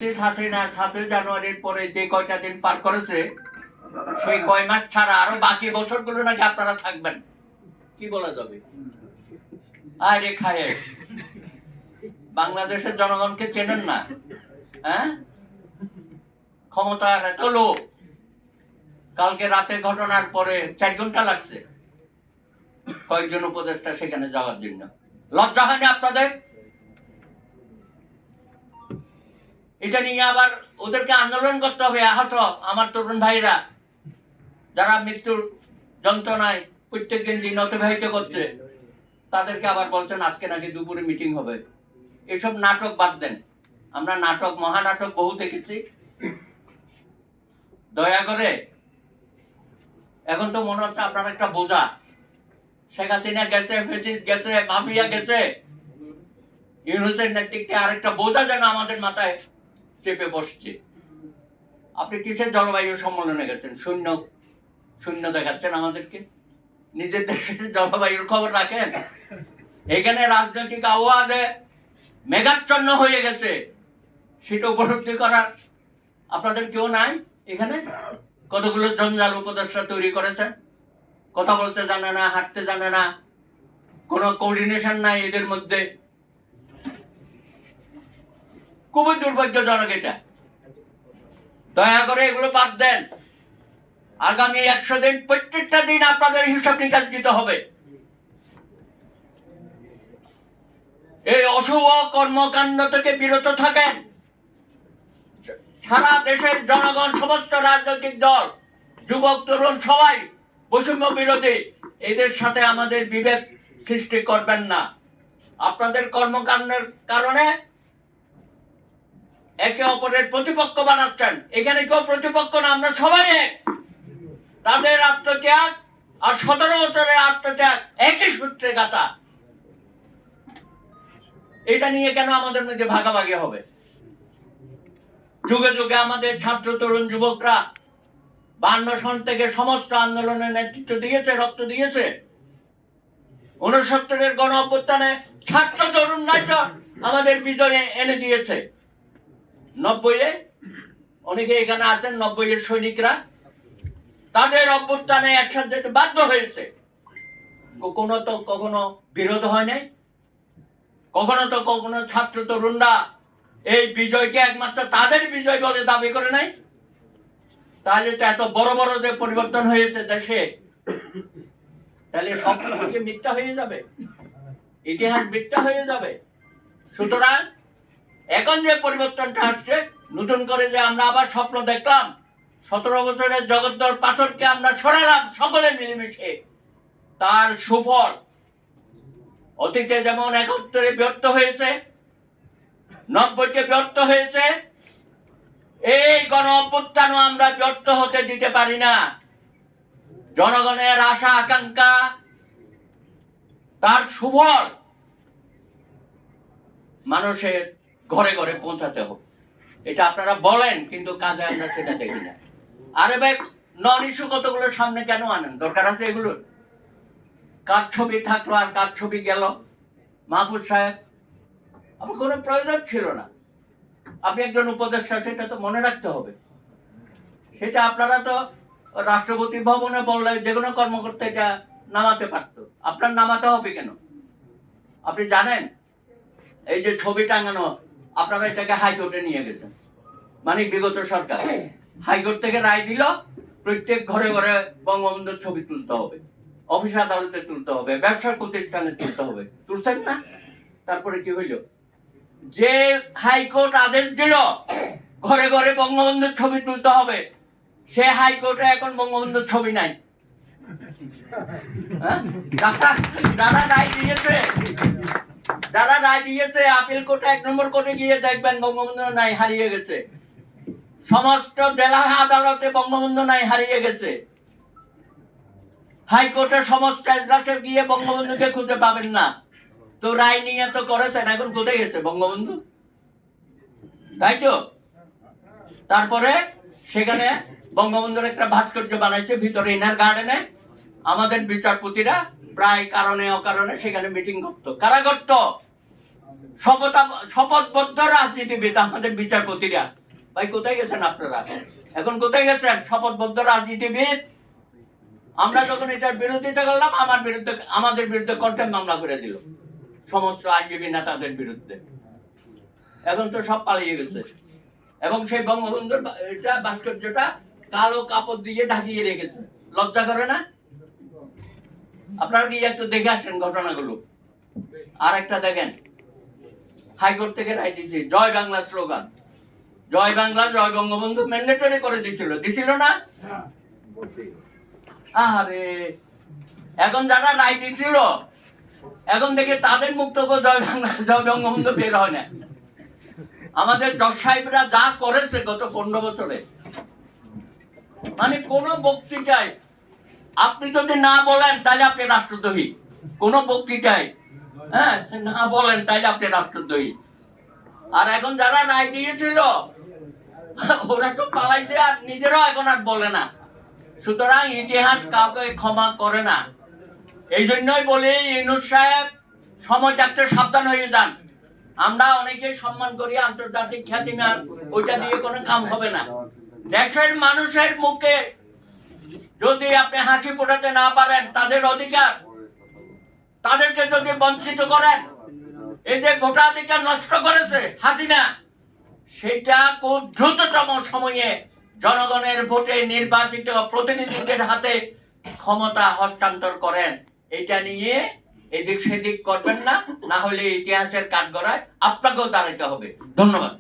হাসিনা ৭ই জানুয়ারির পরে যে কয়টা দিন পার করেছে সেই কয় মাস ছাড়া আরো বাকি বছরগুলো নাকি আপনারা থাকবেন, কি বলা যাবে? আরে খায়েশ, বাংলাদেশের জনগণকে চেনেন না? হ্যাঁ, ক্ষমতার এত লোক। কালকে রাতের ঘটনার পরে ৪ ঘন্টা লাগছে কয়েকজন উপদেষ্টা সেখানে যাওয়ার জন্য। লজ্জা হয়নি আপনাদের? এটা নিয়ে আবার ওদেরকে আন্দোলন করতে হবে। আহত আমার তরুণ ভাইরা যারা মৃত্যুর যন্ত্রণায় প্রত্যেকদিন দিন অতিবাহিত করছে, তাদেরকে আবার বলছেন আজকে নাকি দুপুরে মিটিং হবে। এসব নাটক বাদ দেন। আমরা নাটক, মহানাটক বহু দেখেছি। দয়া করে, এখন তো মনে হচ্ছে আপনার একটা বোঝা। শেখ হাসিনা গেছে, ফেসিস গেছে, মাফিয়া গেছে, ইউনুসের নেতৃত্বে আরেকটা বোঝা যেন আমাদের মাথায় চেপে বসছে। আপনি কিসের জলবায়ু সম্মেলনে গেছেন? শূন্য শূন্য দেখাচ্ছেন আমাদেরকে। নিজের দেশের জলবায়ুর খবর রাখেন? এখানে রাজনৈতিক আওয়াজে মেঘাচ্ছন্ন হয়ে গেছে, সেটা উপলব্ধি করার আপনাদের কেউ নাই। এখানে কতগুলো জঞ্জাল উপদেষ্টা তৈরি করেছেন, কথা বলতে জানে না, হাঁটতে জানে না, কোনো কোঅর্ডিনেশন নাই এদের মধ্যে। খুবই দুর্ভাগ্যজনক এটা। দয়া করে এগুলো বাদ দেন। আগামী ১০০ দিন প্রত্যেকটা দিন আপনাদের হিসাব নিকাশ দিতে হবে। এই অশুভ কর্মকাণ্ড থেকে বিরত থাকেন। সারা দেশের জনগণ, সমস্ত রাজনৈতিক দল, যুবক তরুণ সবাই বৈষম্য বিরোধী। এদের সাথে আমাদের বিভেদ সৃষ্টি করবেন না। আপনাদের কর্মকাণ্ডের কারণে একে অপরের প্রতিপক্ষ বানাচ্ছেন। এখানে কেউ প্রতিপক্ষ না, আমরা সবাই এক। তাদের আত্মত্যাগ আর ১৭ বছরের আত্মত্যাগ একই সূত্রে গাঁথা। এটা নিয়ে কেন আমাদের মধ্যে ভাগাভাগি হবে? যুগে যুগে আমাদের ছাত্র তরুণ যুবকরা ৫২ সন থেকে সমস্ত আন্দোলনের নেতৃত্ব দিয়েছে, রক্ত দিয়েছে। ৬৯-এর গণ অভ্যুত্থানে ছাত্র তরুণরাই তো আমাদের বিজয়ে এনে দিয়েছে। ৯০-এ অনেকে এখানে আছেন, ৯০-এর সৈনিকরা, তাদের অভ্যুত্থানে একসাথে যেতে বাধ্য হয়েছে। কখনো বিরোধ হয় নাই। কখনো ছাত্র তরুণরা এই বিজয়কে একমাত্র তাদের বিজয় বলে দাবি করে নাই। তাহলে তো এত বড় বড় যে পরিবর্তন হয়েছে দেশে, তাহলে সব কিছুকে মিথ্যা হয়ে যাবে, ইতিহাস মিথ্যা হয়ে যাবে। সুতরাং এখন যে পরিবর্তনটা আসছে, নতুন করে যে আমরা আবার স্বপ্ন দেখলাম, ১৭ বছরের জগদ্দল পাথরকে আমরা সরালাম সকলে মিলেমিশে, তার সুফল অতীতে যেমন ৭১-এ ব্যর্থ হয়েছে, ৯০-কে ব্যর্থ হয়েছে, এই গণ অভ্যুত্থানও আমরা ব্যর্থ হতে দিতে পারি না। জনগণের আশা আকাঙ্ক্ষা, তার সুফল মানুষের ঘরে ঘরে পৌঁছাতে হবে। এটা আপনারা বলেন, কিন্তু কাজে আমরা সেটা দেখি না। আরে ভাই, নন ইস্যু কতগুলো সামনে কেন আনেন? দরকার আছে এগুলোর? কার ছবি থাকলো আর কার ছবি গেল? মাহফুজ সাহেব, আপনার কোনো প্রয়োজন ছিল না। আপনি একজন উপদেষ্টা, সেটা তো মনে রাখতে হবে। সেটা আপনারা তো রাষ্ট্রপতি ভবনে বললে যে কোনো কর্মকর্তা এটা নামাতে পারতো, আপনার নামাতে হবে কেন? আপনি জানেন এই যে ছবি টাঙানো, আপনারা এটাকে হাইকোর্টে নিয়ে গেছেন। মানে বিগত সরকার হাইকোর্ট থেকে রায় দিল প্রত্যেক ঘরে ঘরে বঙ্গবন্ধুর ছবি তুলতে হবে, অফিস আদালতে তুলতে হবে, ব্যবসার প্রতিষ্ঠানে তুলতে হবে। তুলছেন না? তারপরে কি হইল? যে হাইকোর্ট আদেশ দিল ঘরে ঘরে বঙ্গবন্ধুর ছবি তুলতে হবে, সে হাইকোর্টে এখন বঙ্গবন্ধুর ছবি নাই। যারা রায় দিয়েছে আপিল কোর্টে ১ নম্বর কোর্টে গিয়ে দেখবেন বঙ্গবন্ধু নাই, হারিয়ে গেছে। সমস্ত জেলা আদালতে বঙ্গবন্ধু নাই, হারিয়ে গেছে। হাইকোর্টের সমস্ত এজলাসে গিয়ে বঙ্গবন্ধুকে খুঁজে পাবেন না। তো রায় নিয়ে তো করেছেন, এখন কোথায় গেছে বঙ্গবন্ধু? তাই তো। তারপরে সেখানে বঙ্গবন্ধুর একটা ভাস্কর্য বানাইছে ভিতরে ইনার গার্ডেনে। আমাদের বিচারপতিরা প্রায় কারণে অকারণে সেখানে মিটিং করতো। কারা করতো? শপথবদ্ধ রাজনীতিবিদ আমাদের বিচারপতিরা। ভাই কোথায় গেছেন আপনারা? এখন কোথায় গেছেন শপথবদ্ধ রাজনীতিবিদ? আমরা যখন এটার বিরোধিতা করলাম, আমাদের বিরুদ্ধে কন্টেম্প মামলা করে দিল সমস্ত আইনজীবী নেতাদের বিরুদ্ধে। এখন তো সব পালিয়ে গেছে, এবং সেই বঙ্গবন্ধুর এটা ভাস্কর্যটা কালো কাপড় দিয়ে ঢাকিয়ে রেখেছে। লজ্জা করে না? আপনারা কি একটু দেখে আসেন ঘটনাগুলো। আর একটা দেখেন, হাইকোর্ট থেকে রায় দিয়েছে, জয় বাংলা স্লোগান, জয় বাংলা জয় বঙ্গবন্ধু ম্যান্ডেটরি করে দিছিল না? আরে এখন যারা রায় দিছিল, এখন দেখে তাদের মুখ থেকে জয় বাংলা জয় বঙ্গবন্ধু বের হয় না। আমাদের জজ সাহেবরা যা করেছে গত 15 বছরে, মানে কোন বক্তৃতায় আপনি যদি না বলেন তাহলে আপনি রাষ্ট্রদ্রোহী। কোন বক্তৃতায় না বলেন তাহলে আপনি রাষ্ট্রদ্রোহী। আর এখন যারা রায় দিয়েছিল ওরা তো পালাইছে, আর নিজেরাও এখন আর বলে না। সুতরাং ইতিহাস কাউকে ক্ষমা করে না। এই জন্যই বলি, ইউনূস সাহেব সময় থাকতে সাবধান হয়ে যান। আমরা অনেকে সম্মান করি, আন্তর্জাতিক খ্যাতিমান, ওইটা দিয়ে কোনো কাম হবে না। দেশের মানুষের মুখে যদি আপনি হাসি ফোটাতে না পারেন, তাদের অধিকার, তাদেরকে যদি বঞ্চিত করেন, এই যে ভোটাধিকার নষ্ট করেছে হাসিনা, সেটা খুব দ্রুততম সময়ে জনগণের ভোটে নির্বাচিত প্রতিনিধিদের হাতে ক্ষমতা হস্তান্তর করেন। এটা নিয়ে এদিক সেদিক করবেন না, না হলে ইতিহাসের কাঠগড়ায় আপনাকেও দাঁড়াতে হবে। ধন্যবাদ।